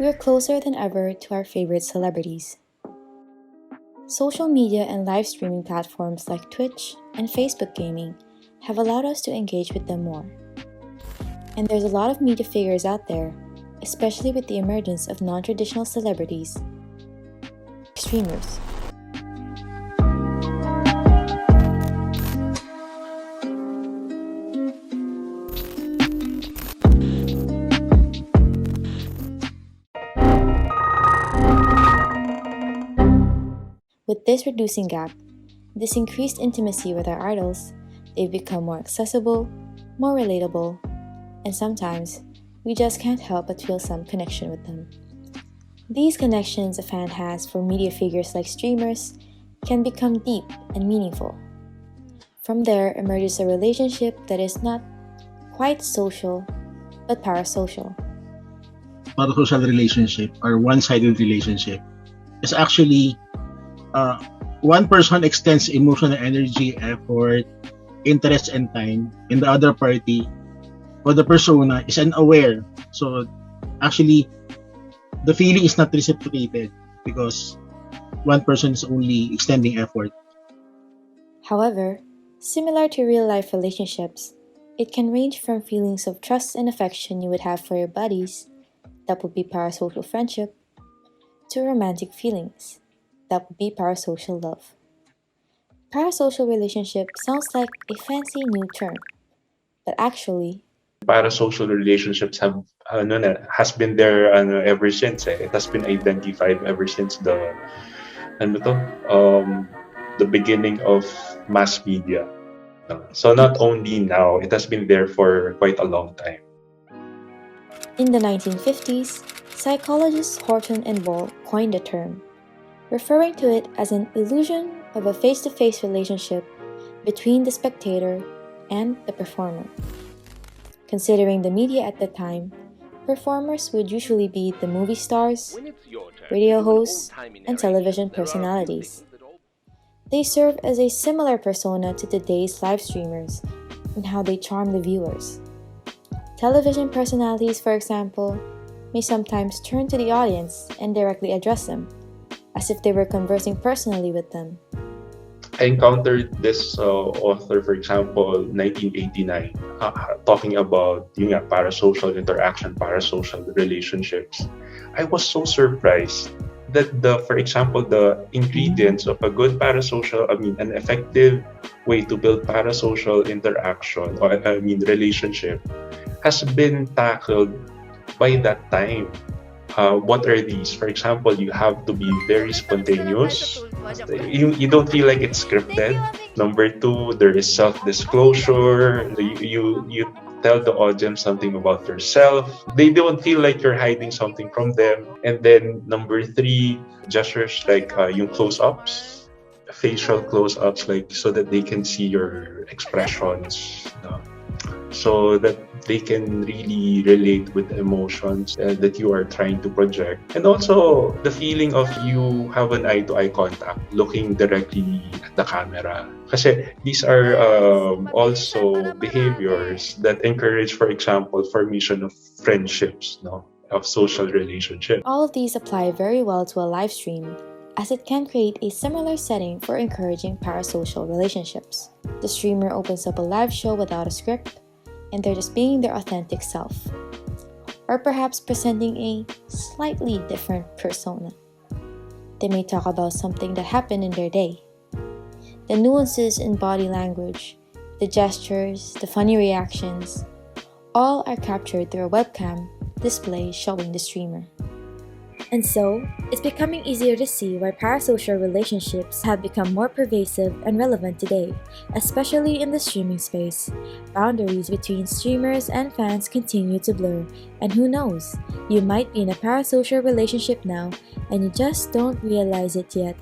we are closer than ever to our favorite celebrities. Social media and live streaming platforms like Twitch and Facebook gaming have allowed us to engage with them more. And there's a lot of media figures out there, especially with the emergence of non-traditional celebrities, streamers. With this reducing gap, this increased intimacy with our idols, they've become more accessible, more relatable, and sometimes we just can't help but feel some connection with them. These connections a fan has for media figures like streamers can become deep and meaningful. From there emerges a relationship that is not quite social, but parasocial. Parasocial relationship or one-sided relationship is actually one person extends emotional energy, effort, interest, and time, and the other party or the persona is unaware. So actually, the feeling is not reciprocated because one person is only extending effort. However, similar to real-life relationships, it can range from feelings of trust and affection you would have for your buddies, that would be parasocial friendship, to romantic feelings, that would be parasocial love. Parasocial relationship sounds like a fancy new term, but actually, Parasocial relationships has been there ever since. It has been identified ever since the beginning of mass media. So not only now, it has been there for quite a long time. in the 1950s, psychologists Horton and Wall coined the term, referring to it as an illusion of a face-to-face relationship between the spectator and the performer. Considering the media at the time, performers would usually be the movie stars, radio hosts, and television personalities. They serve as a similar persona to today's live streamers in how they charm the viewers. Television personalities, for example, may sometimes turn to the audience and directly address them, as if they were conversing personally with them. I encountered this author, for example, 1989, talking about parasocial interaction, parasocial relationships. I was so surprised that for example, the ingredients of a good an effective way to build parasocial interaction or relationship has been tackled by that time. What are these? For example, you have to be very spontaneous. You don't feel like it's scripted. Number two, there is self-disclosure. You tell the audience something about yourself. They don't feel like you're hiding something from them. And then number three, gestures like yung close-ups, facial close-ups, like so that they can see your expressions. So that they can really relate with emotions that you are trying to project. And also the feeling of you have an eye-to-eye contact, looking directly at the camera. Kasi these are also behaviors that encourage, for example, formation of friendships, of social relationships. All of these apply very well to a live stream, as it can create a similar setting for encouraging parasocial relationships. The streamer opens up a live show without a script, and they're just being their authentic self, or perhaps presenting a slightly different persona. They may talk about something that happened in their day. The nuances in body language, the gestures, the funny reactions, all are captured through a webcam display showing the streamer. And so, it's becoming easier to see why parasocial relationships have become more pervasive and relevant today, especially in the streaming space. Boundaries between streamers and fans continue to blur, and who knows, you might be in a parasocial relationship now and you just don't realize it yet.